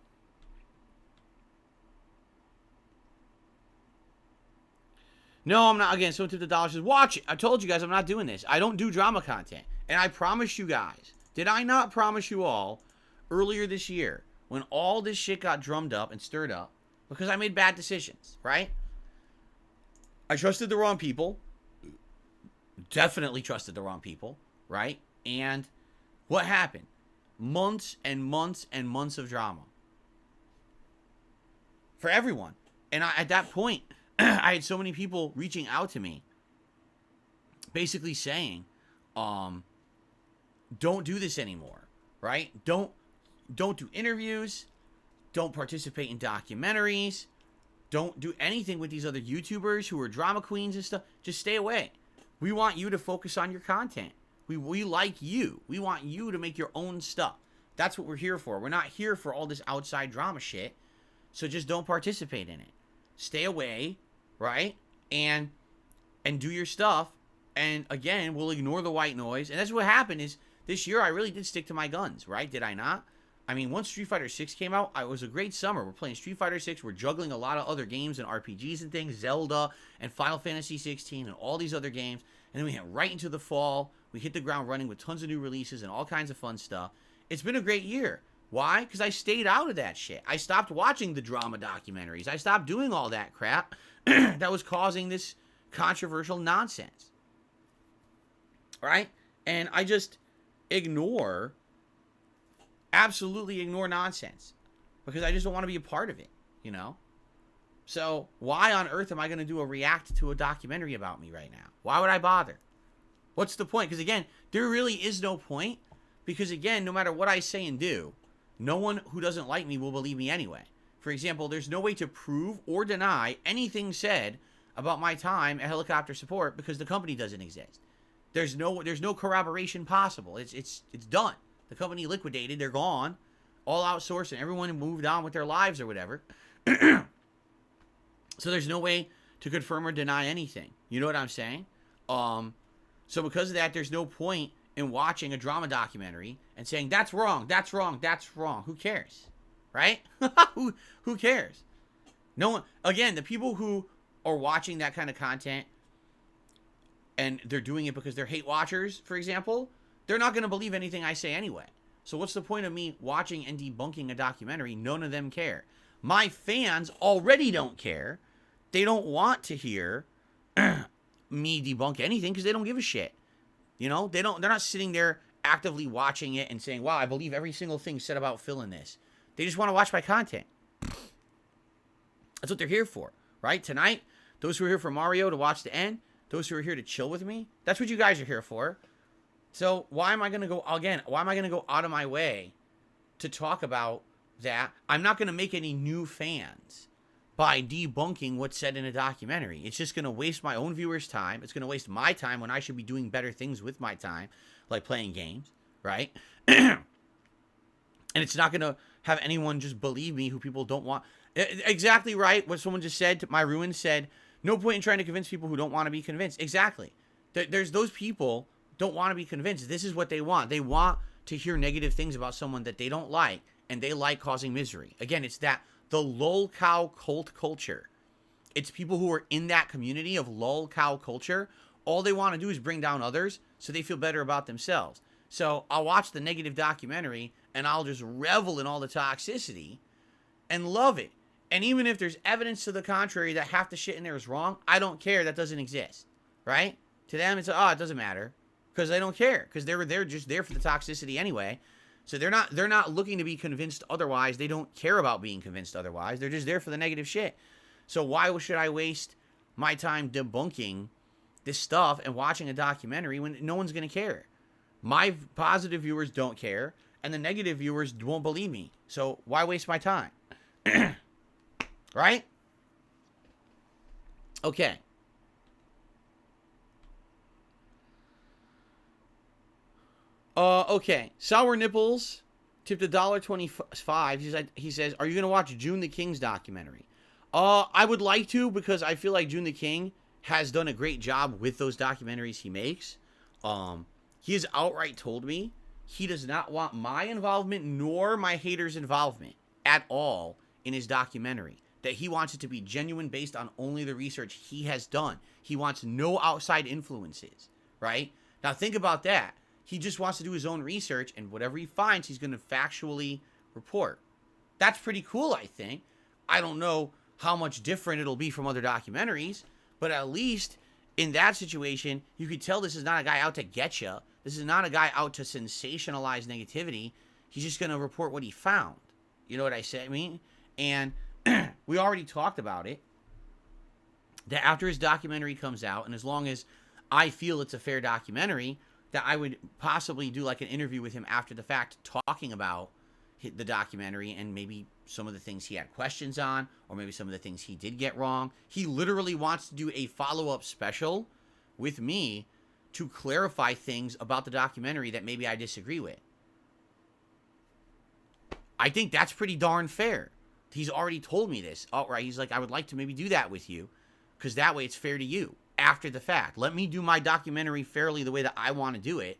No, I'm not. Again, someone took the dollar says, watch it. I told you guys I'm not doing this. I don't do drama content. And I promise you guys, did I not promise you all earlier this year when all this shit got drummed up and stirred up because I made bad decisions, right? I trusted the wrong people. Definitely trusted the wrong people, right? And what happened? Months and months and months of drama. For everyone. And at that point... I had so many people reaching out to me basically saying, don't do this anymore, right? Don't do interviews. Don't participate in documentaries. Don't do anything with these other YouTubers who are drama queens and stuff. Just stay away. We want you to focus on your content. We like you. We want you to make your own stuff. That's what we're here for. We're not here for all this outside drama shit. So just don't participate in it. Stay away. Right? And do your stuff. And again, we'll ignore the white noise. And that's what happened is this year I really did stick to my guns, right? Did I not? I mean, once Street Fighter 6 came out, it was a great summer. We're playing Street Fighter 6. We're juggling a lot of other games and RPGs and things. Zelda and Final Fantasy 16 and all these other games. And then we went right into the fall. We hit the ground running with tons of new releases and all kinds of fun stuff. It's been a great year. Why? Because I stayed out of that shit. I stopped watching the drama documentaries. I stopped doing all that crap that was causing this controversial nonsense. Right? And I just absolutely ignore nonsense. Because I just don't want to be a part of it, you know? So why on earth am I going to do a react to a documentary about me right now? Why would I bother? What's the point? Because again, there really is no point. Because again, no matter what I say and do, no one who doesn't like me will believe me anyway. For example, there's no way to prove or deny anything said about my time at helicopter support because the company doesn't exist. There's no corroboration possible. It's done. The company liquidated. They're gone. All outsourced, and everyone moved on with their lives or whatever. So there's no way to confirm or deny anything. You know what I'm saying? So because of that, there's no point in watching a drama documentary and saying, that's wrong, that's wrong, that's wrong. Who cares? Right? Who cares? No one, again, the people who are watching that kind of content and they're doing it because they're hate watchers, for example, they're not going to believe anything I say anyway. So what's the point of me watching and debunking a documentary? None of them care. My fans already don't care. They don't want to hear me debunk anything because they don't give a shit. You know, they're not sitting there actively watching it and saying, wow, I believe every single thing said about Phil in this. They just want to watch my content. That's what they're here for, right? Tonight, those who are here for Mario to watch the end, those who are here to chill with me, that's what you guys are here for. So why am I going to go out of my way to talk about that? I'm not going to make any new fans by debunking what's said in a documentary. It's just going to waste my own viewers' time. It's going to waste my time when I should be doing better things with my time, like playing games, right? And it's not going to have anyone just believe me who people don't want. Exactly right. What someone just said, my ruin said, no point in trying to convince people who don't want to be convinced. Exactly. There's those people don't want to be convinced. This is what they want. They want to hear negative things about someone that they don't like, and they like causing misery. Again, it's the lol cow cult culture. It's people who are in that community of lol cow culture. All they want to do is bring down others so they feel better about themselves. So I'll watch the negative documentary and I'll just revel in all the toxicity and love it. And even if there's evidence to the contrary that half the shit in there is wrong, I don't care. That doesn't exist, right? To them, it's, it doesn't matter because they don't care because they're just there for the toxicity anyway. So they're not looking to be convinced otherwise. They don't care about being convinced otherwise. They're just there for the negative shit. So why should I waste my time debunking this stuff and watching a documentary when no one's going to care? My positive viewers don't care, and the negative viewers won't believe me. So why waste my time? Right? Okay. Okay. Sour Nipples tipped $1.25. He says, "Are you gonna watch June the King's documentary?" I would like to because I feel like June the King has done a great job with those documentaries he makes. He has outright told me he does not want my involvement nor my haters' involvement at all in his documentary. That he wants it to be genuine based on only the research he has done. He wants no outside influences, right? Now think about that. He just wants to do his own research, and whatever he finds, he's going to factually report. That's pretty cool, I think. I don't know how much different it'll be from other documentaries, but at least in that situation, you could tell this is not a guy out to get you. This is not a guy out to sensationalize negativity. He's just going to report what he found. You know what I say? I mean, and we already talked about it, that after his documentary comes out, and as long as I feel it's a fair documentary, that I would possibly do like an interview with him after the fact, talking about the documentary and maybe some of the things he had questions on, or maybe some of the things he did get wrong. He literally wants to do a follow-up special with me to clarify things about the documentary that maybe I disagree with. I think that's pretty darn fair. He's already told me this outright. He's like, I would like to maybe do that with you, because that way it's fair to you after the fact. Let me do my documentary fairly the way that I want to do it,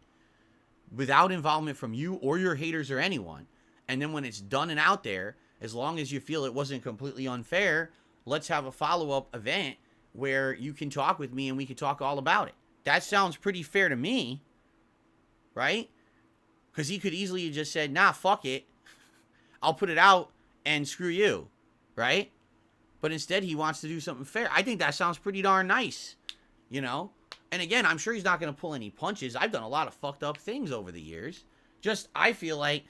without involvement from you or your haters or anyone. And then when it's done and out there, as long as you feel it wasn't completely unfair, let's have a follow-up event where you can talk with me and we can talk all about it. That sounds pretty fair to me, right? Because he could easily have just said, nah, fuck it. I'll put it out and screw you, right? But instead, he wants to do something fair. I think that sounds pretty darn nice, you know? And again, I'm sure he's not going to pull any punches. I've done a lot of fucked up things over the years. Just, I feel like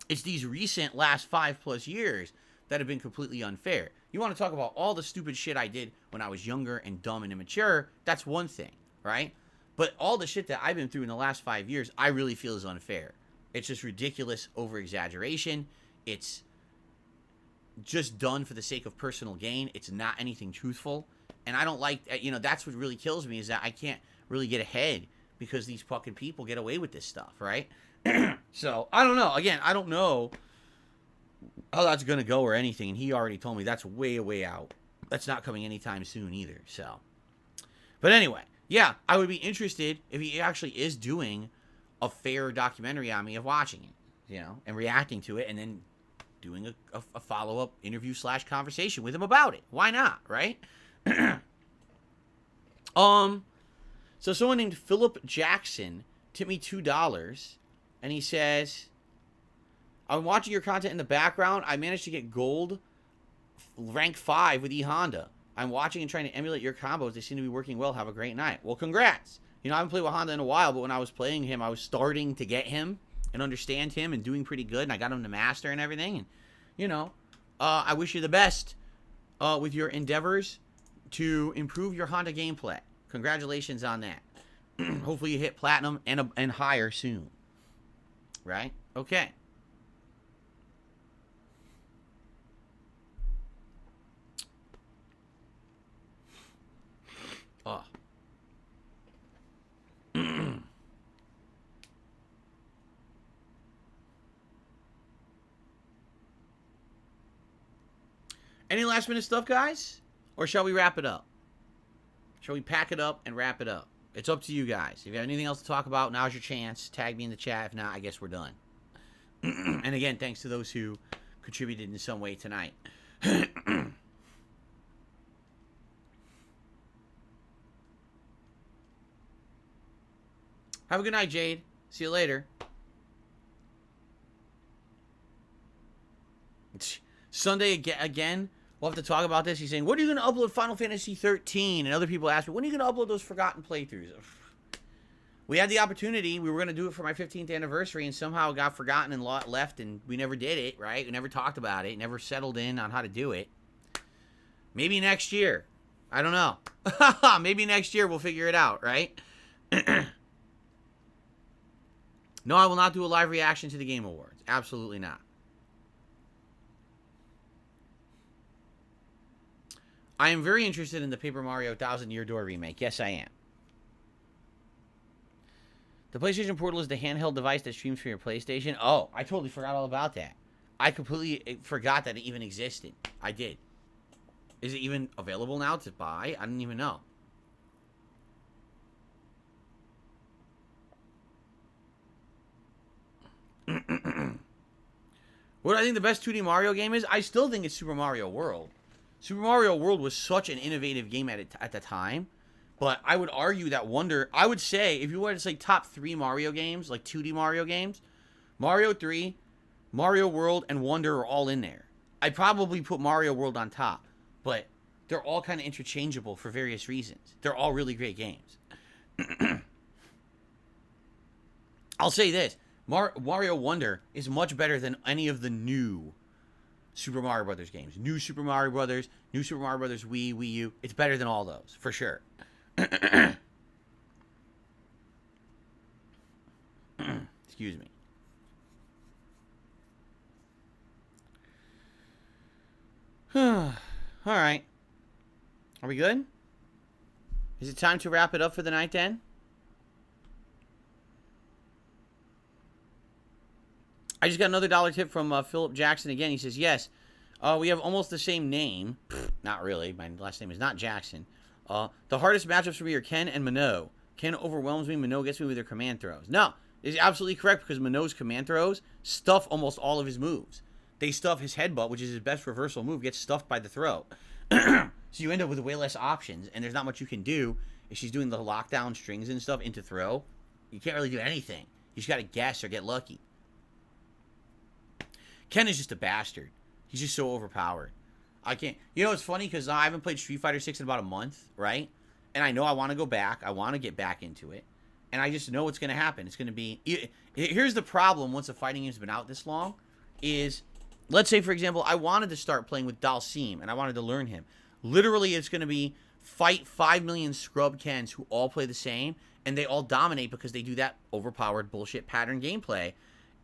it's these recent last 5+ years that have been completely unfair. You want to talk about all the stupid shit I did when I was younger and dumb and immature, that's one thing, right? But all the shit that I've been through in the last 5 years, I really feel is unfair. It's just ridiculous over-exaggeration. It's just done for the sake of personal gain. It's not anything truthful. And I don't like, you know, that's what really kills me, is that I can't really get ahead because these fucking people get away with this stuff, right? So, I don't know. Again, I don't know how that's going to go or anything. And he already told me that's way, way out. That's not coming anytime soon either, so. But anyway, yeah, I would be interested if he actually is doing a fair documentary on me of watching it, you know, and reacting to it, and then doing a follow-up interview / conversation with him about it. Why not, right? So someone named Philip Jackson tipped me $2, and he says, I'm watching your content in the background. I managed to get gold rank 5 with E-Honda. I'm watching and trying to emulate your combos. They seem to be working well. Have a great night. Well, congrats. You know, I haven't played with Honda in a while, but when I was playing him, I was starting to get him and understand him and doing pretty good, and I got him to master and everything. And, you know, I wish you the best with your endeavors to improve your Honda gameplay. Congratulations on that. Hopefully you hit platinum and higher soon. Right? Okay. Oh. Any last minute stuff, guys? Or shall we wrap it up? Shall we pack it up and wrap it up? It's up to you guys. If you have anything else to talk about, now's your chance. Tag me in the chat. If not, I guess we're done. And again, thanks to those who contributed in some way tonight. Have a good night, Jade. See you later. Sunday again. We'll have to talk about this. He's saying, when are you going to upload Final Fantasy 13? And other people ask me, when are you going to upload those forgotten playthroughs? We had the opportunity. We were going to do it for my 15th anniversary, and somehow it got forgotten and left, and we never did it, right? We never talked about it, never settled in on how to do it. Maybe next year. I don't know. Maybe next year we'll figure it out, right? No, I will not do a live reaction to the Game Awards. Absolutely not. I am very interested in the Paper Mario Thousand Year Door remake. Yes, I am. The PlayStation Portal is the handheld device that streams from your PlayStation. Oh, I totally forgot all about that. I completely forgot that it even existed. I did. Is it even available now to buy? I didn't even know. What do I think the best 2D Mario game is? I still think it's Super Mario World. Super Mario World was such an innovative game at the time. But I would argue that Wonder... I would say, if you wanted to say top 3 Mario games, like 2D Mario games, Mario 3, Mario World, and Wonder are all in there. I'd probably put Mario World on top. But they're all kind of interchangeable for various reasons. They're all really great games. I'll say this. Mario Wonder is much better than any of the new Super Mario Brothers games. New Super Mario Brothers, New Super Mario Brothers Wii, Wii U. It's better than all those, for sure. Excuse me. All right. Are we good? Is it time to wrap it up for the night then? I just got another $1 tip from Philip Jackson again. He says, yes, we have almost the same name. Not really. My last name is not Jackson. The hardest matchups for me are Ken and Minot. Ken overwhelms me. Minot gets me with their command throws. No, it's absolutely correct because Minot's command throws stuff almost all of his moves. They stuff his headbutt, which is his best reversal move, gets stuffed by the throw. So you end up with way less options, and there's not much you can do if she's doing the lockdown strings and stuff into throw. You can't really do anything. You just got to guess or get lucky. Ken is just a bastard. He's just so overpowered. I can't. You know, it's funny because I haven't played Street Fighter 6 in about a month, right? And I know I want to go back. I want to get back into it. And I just know what's going to happen. It's going to be... Here's the problem once a fighting game's been out this long is... Let's say, for example, I wanted to start playing with Dalsim, and I wanted to learn him. Literally, it's going to be fight 5 million scrub Kens who all play the same, and they all dominate because they do that overpowered bullshit pattern gameplay.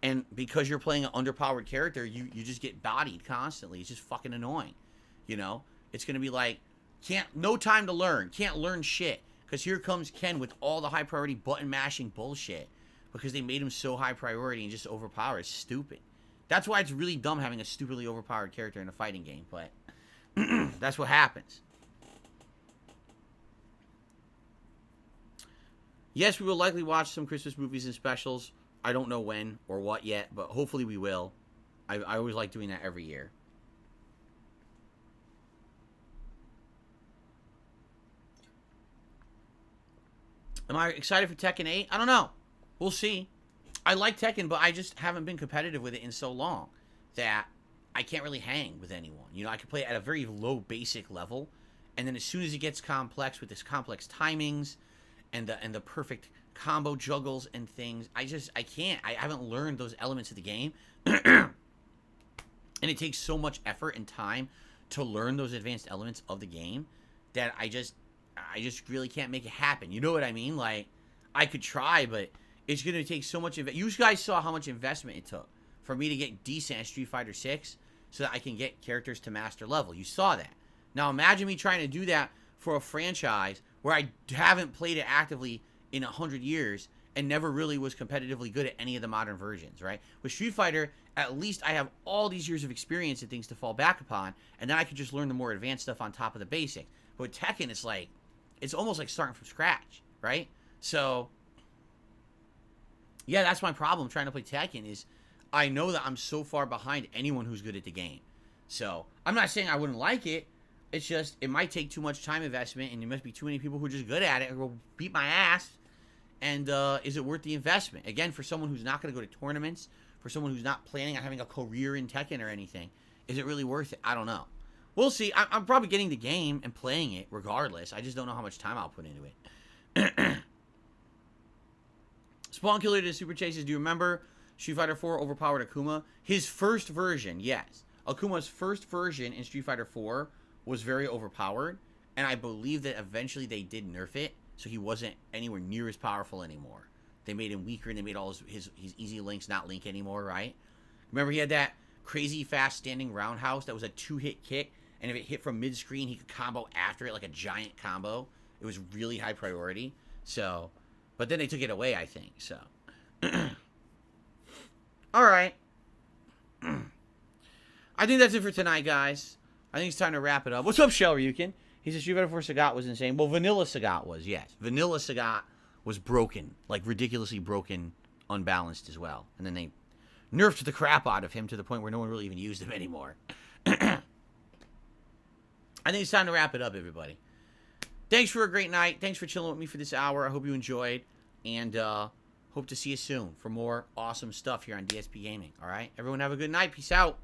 And because you're playing an underpowered character, you just get bodied constantly. It's just fucking annoying. You know? It's going to be like, no time to learn. Can't learn shit. Because here comes Ken with all the high priority button mashing bullshit. Because they made him so high priority and just overpowered. It's stupid. That's why it's really dumb having a stupidly overpowered character in a fighting game. But that's what happens. Yes, we will likely watch some Christmas movies and specials. I don't know when or what yet, but hopefully we will. I always like doing that every year. Am I excited for Tekken 8? I don't know. We'll see. I like Tekken, but I just haven't been competitive with it in so long that I can't really hang with anyone. You know, I can play it at a very low basic level, and then as soon as it gets complex with this complex timings and the perfect combo juggles and things, I can't. I haven't learned those elements of the game. And it takes so much effort and time to learn those advanced elements of the game that I just really can't make it happen. You know what I mean? Like, I could try, but it's going to take so much... You guys saw how much investment it took for me to get decent at Street Fighter 6 so that I can get characters to master level. You saw that. Now, imagine me trying to do that for a franchise where I haven't played it actively in 100 years and never really was competitively good at any of the modern versions, right? With Street Fighter, at least I have all these years of experience and things to fall back upon, and then I could just learn the more advanced stuff on top of the basic. But with Tekken, it's like... It's almost like starting from scratch, right? So, yeah, that's my problem trying to play Tekken is I know that I'm so far behind anyone who's good at the game. So, I'm not saying I wouldn't like it. It's just, it might take too much time investment, and there must be too many people who are just good at it who will beat my ass. And is it worth the investment? Again, for someone who's not going to go to tournaments, for someone who's not planning on having a career in Tekken or anything, is it really worth it? I don't know. We'll see. I'm probably getting the game and playing it regardless. I just don't know how much time I'll put into it. Spawn Killer did Super Chases. Do you remember Street Fighter 4 overpowered Akuma? His first version, yes. Akuma's first version in Street Fighter 4 was very overpowered. And I believe that eventually they did nerf it. So he wasn't anywhere near as powerful anymore. They made him weaker and they made all his easy links not link anymore, right? Remember he had that crazy fast standing roundhouse that was a 2-hit kick. And if it hit from mid-screen, he could combo after it like a giant combo. It was really high priority. So, but then they took it away, I think. So, all right. I think that's it for tonight, guys. I think it's time to wrap it up. What's up, Shell Ryukin? He says Street Fighter 4 Sagat was insane. Well, Vanilla Sagat was, yes. Vanilla Sagat was broken, like ridiculously broken, unbalanced as well. And then they nerfed the crap out of him to the point where no one really even used him anymore. I think it's time to wrap it up, everybody. Thanks for a great night. Thanks for chilling with me for this hour. I hope you enjoyed. And hope to see you soon for more awesome stuff here on DSP Gaming. All right? Everyone have a good night. Peace out.